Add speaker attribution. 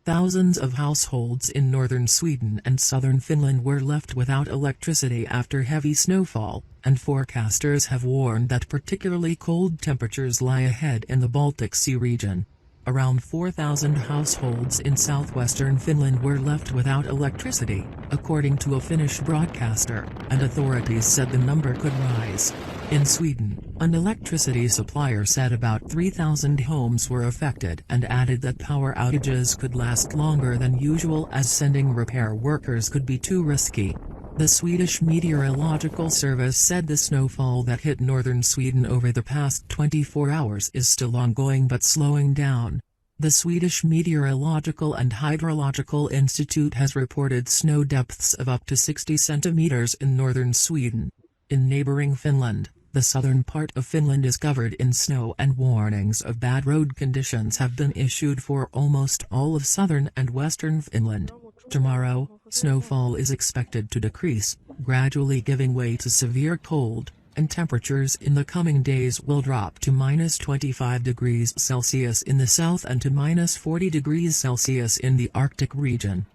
Speaker 1: Thousands of households in northern Sweden and southern Finland were left without electricity after heavy snowfall, and forecasters have warned that particularly cold temperatures lie ahead in the Baltic Sea region. Around 4,000 households in southwestern Finland were left without electricity, according to a Finnish broadcaster, and authorities said the number could rise. In Sweden, an electricity supplier said about 3,000 homes were affected and added that power outages could last longer than usual as sending repair workers could be too risky. The Swedish Meteorological Service said the snowfall that hit northern Sweden over the past 24 hours is still ongoing but slowing down. The Swedish Meteorological and Hydrological Institute has reported snow depths of up to 60 centimeters in northern Sweden. In neighboring Finland, the southern part of Finland is covered in snow and warnings of bad road conditions have been issued for almost all of southern and western Finland. Tomorrow, snowfall is expected to decrease, gradually giving way to severe cold, and temperatures in the coming days will drop to -25 degrees Celsius in the south and to -40 degrees Celsius in the Arctic region.